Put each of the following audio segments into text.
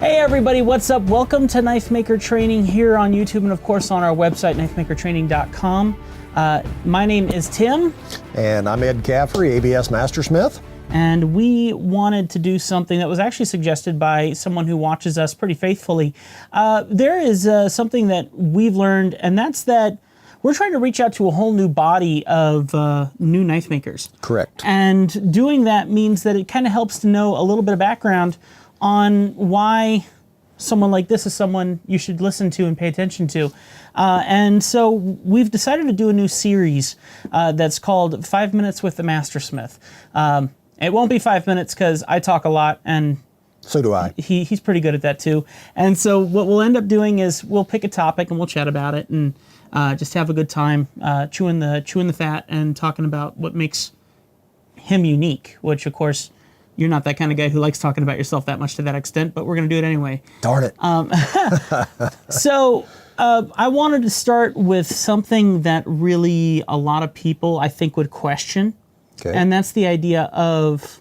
Hey everybody, what's up? Welcome to Knife Maker Training here on YouTube and of course on our website, knifemakertraining.com. My name is Tim. And I'm Ed Caffrey, ABS Mastersmith. And we wanted to do something that was actually suggested by someone who watches us pretty faithfully. There is something that we've learned, and that's that we're trying to reach out to a whole new body of new knife makers. Correct. And doing that means that it kind of helps to know a little bit of background on why someone like this is someone you should listen to and pay attention to. And so we've decided to do a new series that's called 5 Minutes with the Mastersmith. It won't be 5 minutes because I talk a lot and so do I. He's pretty good at that too. And so what we'll end up doing is we'll pick a topic and we'll chat about it and just have a good time chewing the fat and talking about what makes him unique, which of course you're not that kind of guy who likes talking about yourself that much to that extent, but we're going to do it anyway. Darn it. So I wanted to start with something that really a lot of people I think would question. Okay. And that's the idea of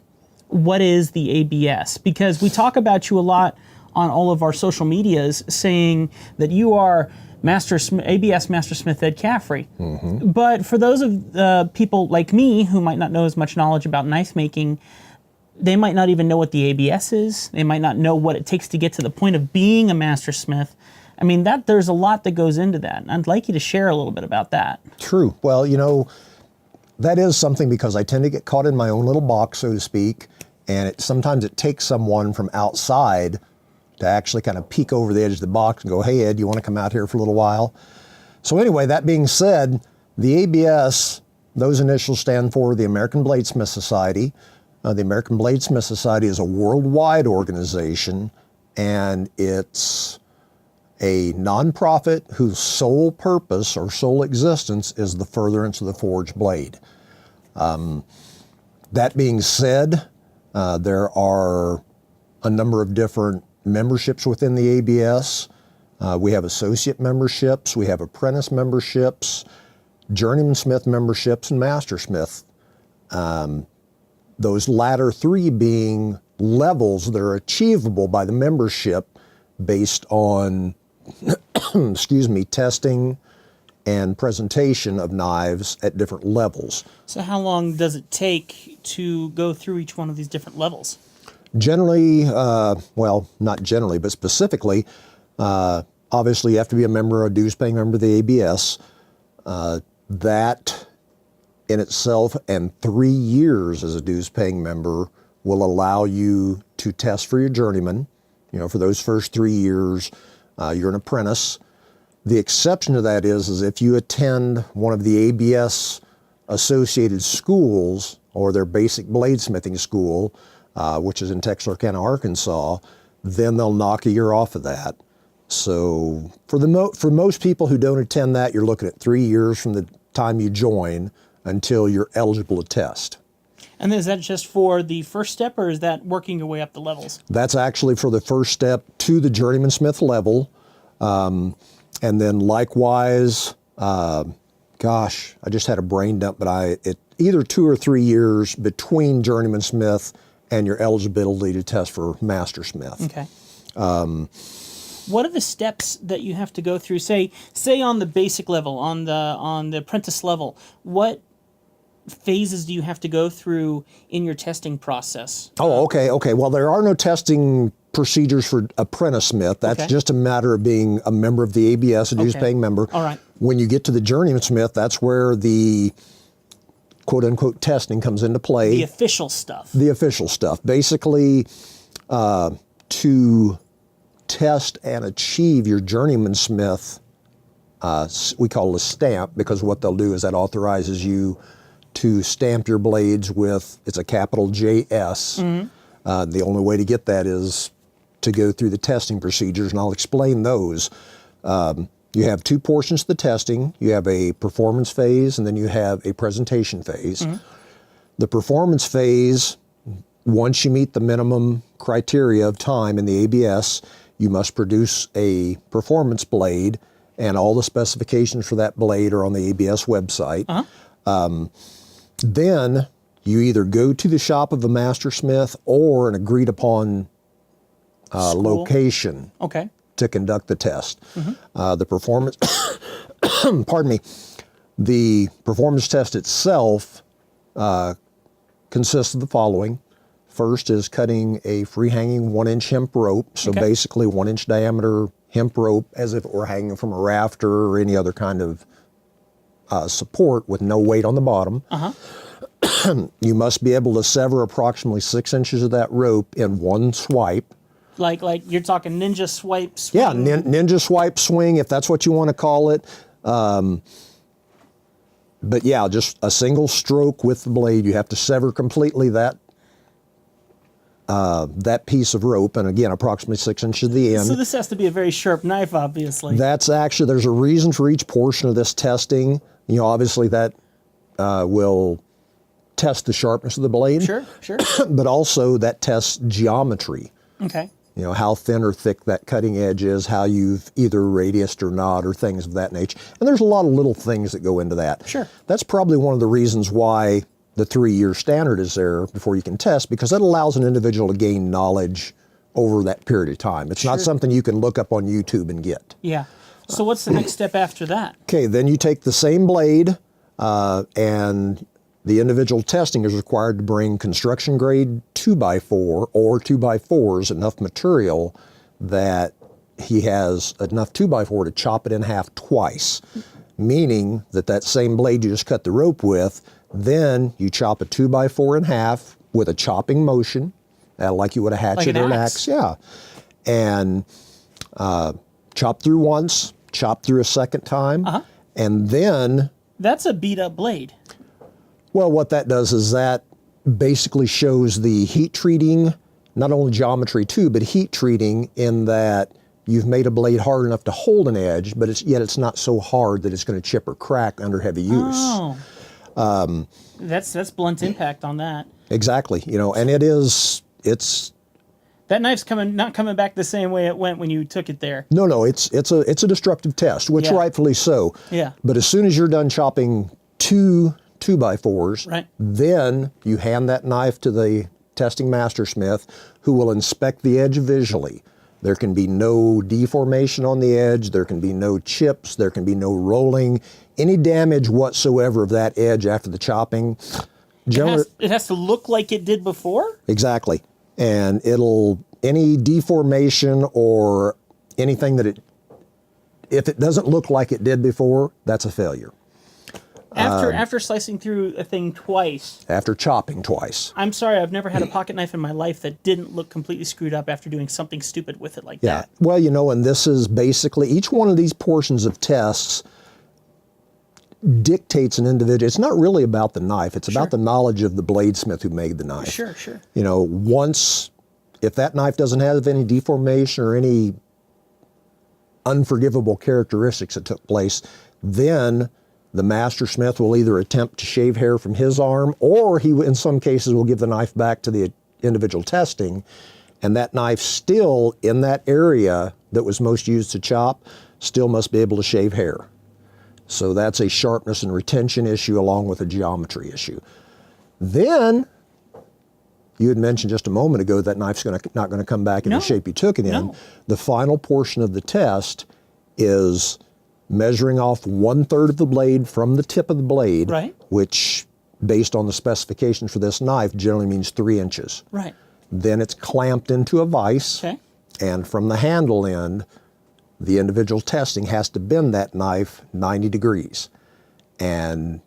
what is the ABS? Because we talk about you a lot on all of our social medias saying that you are ABS Mastersmith Ed Caffrey. Mm-hmm. But for those of people like me who might not know as much knowledge about knife making, they might not even know what the ABS is. They might not know what it takes to get to the point of being a mastersmith. I mean, there's a lot that goes into that. And I'd like you to share a little bit about that. True. Well, you know, that is something because I tend to get caught in my own little box, so to speak. And sometimes it takes someone from outside to actually kind of peek over the edge of the box and go, hey, Ed, you want to come out here for a little while? So anyway, that being said, the ABS, those initials stand for the American Bladesmith Society. The American Bladesmith Society is a worldwide organization, and it's a nonprofit whose sole purpose or sole existence is the furtherance of the forged blade. That being said, there are a number of different memberships within the ABS. We have associate memberships, we have apprentice memberships, Journeyman Smith memberships, and Mastersmith. Those latter three being levels that are achievable by the membership based on, excuse me, testing and presentation of knives at different levels. So how long does it take to go through each one of these different levels? Generally, well, not generally, but specifically, obviously you have to be a member, a dues-paying member of the ABS. That in itself and 3 years as a dues-paying member will allow you to test for your journeyman. You know, for those first 3 years, you're an apprentice. The exception to that is if you attend one of the ABS associated schools or their basic bladesmithing school, which is in Texarkana, Arkansas, then they'll knock a year off of that. So for most people who don't attend that, you're looking at 3 years from the time you join until you're eligible to test. And is that just for the first step, or is that working your way up the levels? That's actually for the first step to the Journeyman Smith level. And then likewise, gosh, I just had a brain dump, but either 2 or 3 years between Journeyman Smith and your eligibility to test for Mastersmith. Okay. What are the steps that you have to go through? Say on the basic level, on the apprentice level, what phases do you have to go through in your testing process? Oh, okay. Well, there are no testing procedures for apprentice smith. That's just a matter of being a member of the ABS, a dues-paying member. All right. When you get to the Journeyman Smith, that's where the quote-unquote testing comes into play. The official stuff. The official stuff. Basically, to test and achieve your Journeyman Smith, we call it a stamp, because what they'll do is that authorizes you to stamp your blades with, it's a capital JS. Mm-hmm. The only way to get that is to go through the testing procedures, and I'll explain those. You have two portions to the testing. You have a performance phase, and then you have a presentation phase. Mm-hmm. The performance phase, once you meet the minimum criteria of time in the ABS, you must produce a performance blade, and all the specifications for that blade are on the ABS website. Uh-huh. Then you either go to the shop of a mastersmith or an agreed upon location Okay. to conduct the test. The performance, pardon me, the performance test itself consists of the following. First is cutting a free-hanging 1-inch hemp rope, so basically 1-inch diameter hemp rope as if it were hanging from a rafter or any other kind of support with no weight on the bottom. You must be able to sever approximately 6 inches of that rope in one swipe. Like you're talking ninja swipe swing? Yeah, ninja swipe swing, if that's what you want to call it. But yeah, just a single stroke with the blade. You have to sever completely that piece of rope, and again, approximately 6 inches at the end. So this has to be a very sharp knife, obviously. That's actually, there's a reason for each portion of this testing. You know, obviously that will test the sharpness of the blade. Sure. But also that tests geometry. Okay. You know, how thin or thick that cutting edge is, how you've either radiused or not, or things of that nature. And there's a lot of little things that go into that. Sure. That's probably one of the reasons why the 3-year standard is there before you can test, because that allows an individual to gain knowledge over that period of time. It's not something you can look up on YouTube and get. Yeah. So what's the next step after that? Okay, then you take the same blade and the individual testing is required to bring construction grade 2x4 or 2x4s, enough material that he has enough 2x4 to chop it in half twice, meaning that that same blade you just cut the rope with, then you chop a 2x4 in half with a chopping motion, like you would a hatchet or an axe. Yeah. And chop through once, chop through a second time, and then... That's a beat up blade. Well, what that does is that basically shows the heat treating, not only geometry too, but heat treating, in that you've made a blade hard enough to hold an edge, but yet it's not so hard that it's going to chip or crack under heavy use. Oh. That's blunt impact on that. Exactly. You know, and it's... That knife's not coming back the same way it went when you took it there. No, it's a destructive test, which rightfully so. Yeah. But as soon as you're done chopping 2x4s, right, then you hand that knife to the testing mastersmith, who will inspect the edge visually. There can be no deformation on the edge, there can be no chips, there can be no rolling, any damage whatsoever of that edge after the chopping. It has to look like it did before? Exactly. And any deformation or anything that if it doesn't look like it did before, that's a failure. After slicing through a thing twice. After chopping twice. I'm sorry, I've never had a pocket knife in my life that didn't look completely screwed up after doing something stupid with it like that. Well, you know, and this is basically, each one of these portions of tests dictates an individual. It's not really about the knife. It's about the knowledge of the bladesmith who made the knife. Sure. You know, if that knife doesn't have any deformation or any unforgivable characteristics that took place, then the mastersmith will either attempt to shave hair from his arm, or he, in some cases, will give the knife back to the individual testing, and that knife still, in that area that was most used to chop, still must be able to shave hair. So that's a sharpness and retention issue along with a geometry issue. Then, you had mentioned just a moment ago that knife's not going to come back in the shape you took it in. No. The final portion of the test is measuring off 1/3 of the blade from the tip of the blade, right, which, based on the specifications for this knife, generally means 3 inches. Right. Then it's clamped into a vise, and from the handle end, the individual testing has to bend that knife 90 degrees. And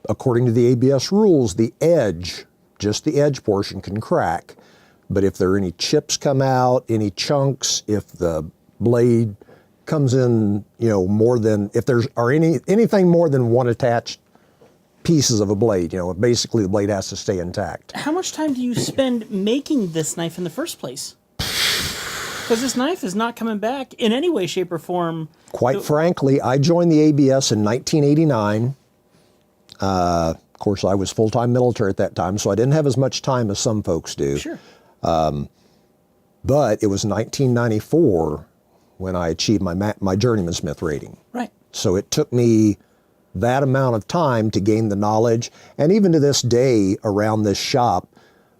according to the ABS rules, the edge, just the edge portion, can crack. But if there are any chips come out, any chunks, if the blade comes in, you know, more than, if there's anything more than one attached pieces of a blade, you know, basically the blade has to stay intact. How much time do you spend making this knife in the first place? Because this knife is not coming back in any way, shape, or form. Quite frankly, I joined the ABS in 1989. Of course, I was full-time military at that time, so I didn't have as much time as some folks do. Sure. But it was 1994 when I achieved my Journeyman Smith rating. Right. So it took me that amount of time to gain the knowledge. And even to this day, around this shop,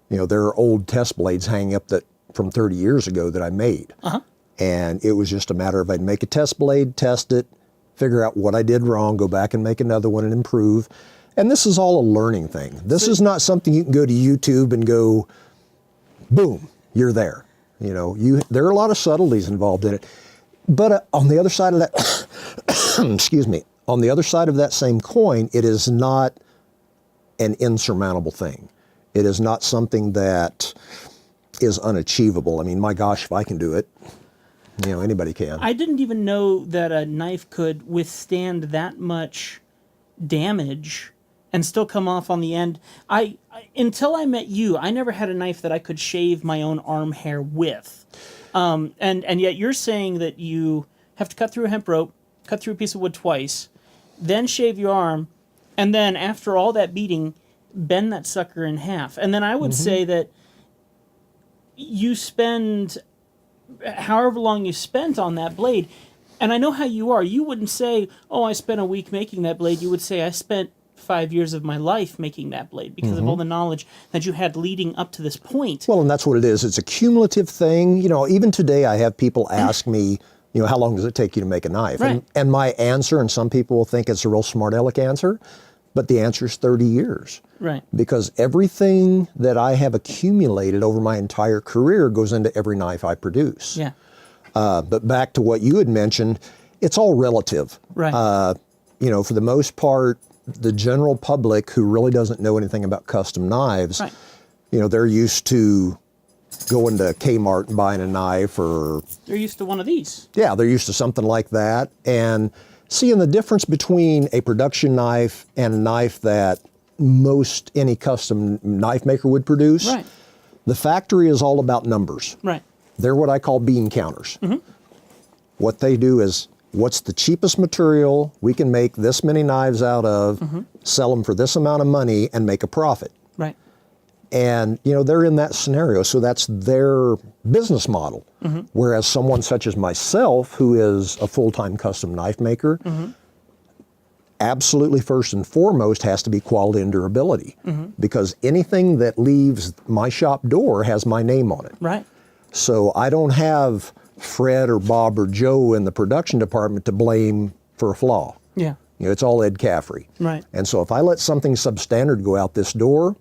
you know, there are old test blades hanging up that from 30 years ago that I made. And it was just a matter of I'd make a test blade, test it, figure out what I did wrong, go back and make another one and improve. And this is all a learning thing. This is not something you can go to YouTube and go, boom, you're there. You know, there are a lot of subtleties involved in it. But on the other side of that, excuse me, on the other side of that same coin, it is not an insurmountable thing. It is not something that is unachievable. I mean, my gosh, if I can do it, you know, anybody can. I didn't even know that a knife could withstand that much damage and still come off on the end. Until I met you, I never had a knife that I could shave my own arm hair with. And yet you're saying that you have to cut through a hemp rope, cut through a piece of wood twice, then shave your arm, and then after all that beating, bend that sucker in half. And then I would say that you spend however long you spent on that blade, and I know how you are. You wouldn't say, oh, I spent a week making that blade. You would say, I spent 5 years of my life making that blade because of all the knowledge that you had leading up to this point. Well, and that's what it is. It's a cumulative thing. You know, even today I have people ask me, you know, how long does it take you to make a knife? Right. And my answer, and some people will think it's a real smart aleck answer, but the answer is 30 years. Right. Because everything that I have accumulated over my entire career goes into every knife I produce. Yeah. But back to what you had mentioned, it's all relative. Right. You know, for the most part, the general public who really doesn't know anything about custom knives, Right. you know, they're used to going to Kmart and buying a knife, or They're used to one of these. yeah, they're used to something like that. And seeing the difference between a production knife and a knife that most any custom knife maker would produce. Right. The factory is all about numbers. Right. They're what I call bean counters. What they do is, what's the cheapest material we can make this many knives out of, sell them for this amount of money, and make a profit. Right. And, you know, they're in that scenario, so that's their business model. Whereas someone such as myself, who is a full-time custom knife maker, absolutely first and foremost has to be quality and durability. Because anything that leaves my shop door has my name on it. Right. So I don't have Fred or Bob or Joe in the production department to blame for a flaw. Yeah. You know, it's all Ed Caffrey. Right. And so if I let something substandard go out this door,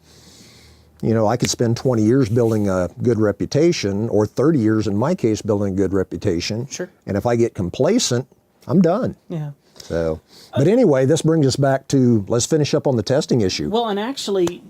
you know, I could spend 20 years building a good reputation, or 30 years in my case building a good reputation. Sure. And if I get complacent, I'm done. Yeah. So, but anyway, this brings us back to, let's finish up on the testing issue. Well, and actually,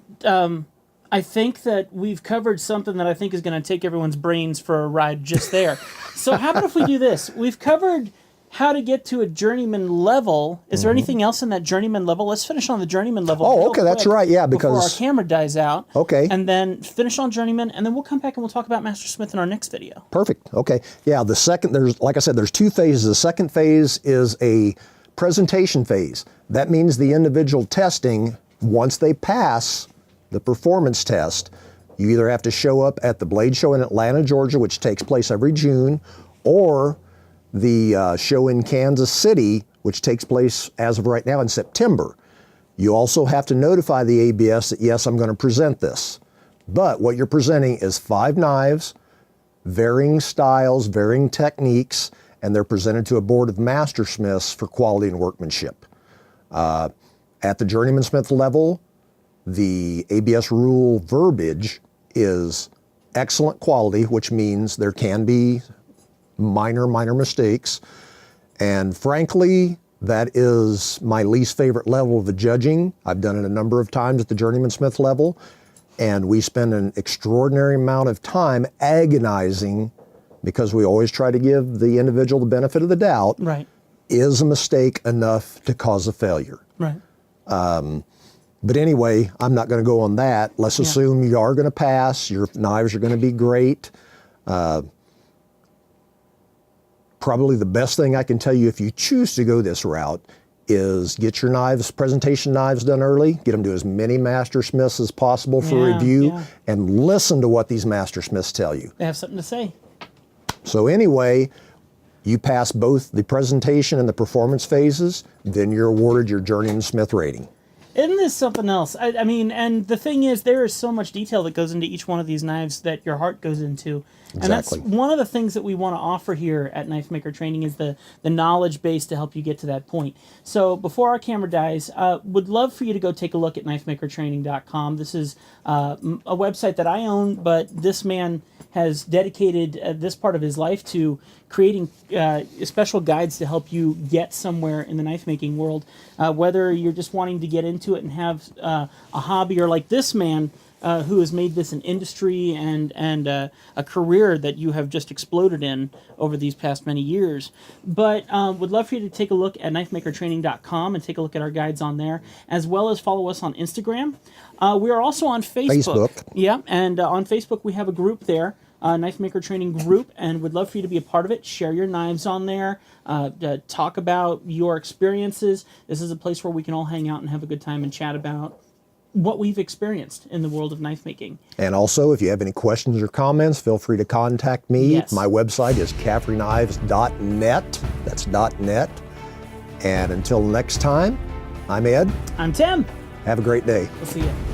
I think that we've covered something that I think is going to take everyone's brains for a ride just there. So how about if we do this? We've covered how to get to a journeyman level. Is there anything else in that journeyman level? Let's finish on the journeyman level. Oh, real okay, that's quick right, yeah, before our because- camera dies out. Okay. And then finish on journeyman, and then we'll come back and we'll talk about Mastersmith in our next video. Perfect. Okay. Yeah, the second, there's, like I said, there's two phases. The second phase is a presentation phase. That means the individual testing, once they pass the performance test, you either have to show up at the Blade Show in Atlanta, Georgia, which takes place every June, or the show in Kansas City, which takes place as of right now in September. You also have to notify the ABS that, yes, I'm going to present this. But what you're presenting is 5 knives, varying styles, varying techniques, and they're presented to a board of mastersmiths for quality and workmanship. At the Journeyman Smith level, the ABS rule verbiage is excellent quality, which means there can be minor mistakes. And frankly, that is my least favorite level of the judging. I've done it a number of times at the Journeyman Smith level, and we spend an extraordinary amount of time agonizing, because we always try to give the individual the benefit of the doubt. Right. Is a mistake enough to cause a failure? Right. But anyway, I'm not going to go on that. Let's assume you are going to pass. Your knives are going to be great. Probably the best thing I can tell you, if you choose to go this route, is get your knives, presentation knives, done early. Get them to as many mastersmiths as possible for review, and listen to what these mastersmiths tell you. They have something to say. So anyway, you pass both the presentation and the performance phases, then you're awarded your Journeyman Smith rating. Isn't this something else? I mean, and the thing is, there is so much detail that goes into each one of these knives that your heart goes into. And that's Exactly. one of the things that we want to offer here at Knife Maker Training is the knowledge base to help you get to that point. So before our camera dies, would love for you to go take a look at knifemakertraining.com. This is a website that I own, but this man has dedicated this part of his life to creating special guides to help you get somewhere in the knife making world. Whether you're just wanting to get into it and have a hobby, or like this man, who has made this an industry and a career that you have just exploded in over these past many years. But would love for you to take a look at knifemakertraining.com and take a look at our guides on there, as well as follow us on Instagram. We are also on Facebook. Yeah, and on Facebook we have a group there, Knife Maker Training group, and would love for you to be a part of it. Share your knives on there. Talk about your experiences. This is a place where we can all hang out and have a good time and chat about what we've experienced in the world of knife making. And also, if you have any questions or comments, feel free to contact me. Yes. My website is caffreyknives.net. That's .net. And until next time, I'm Ed. I'm Tim. Have a great day. We'll see you.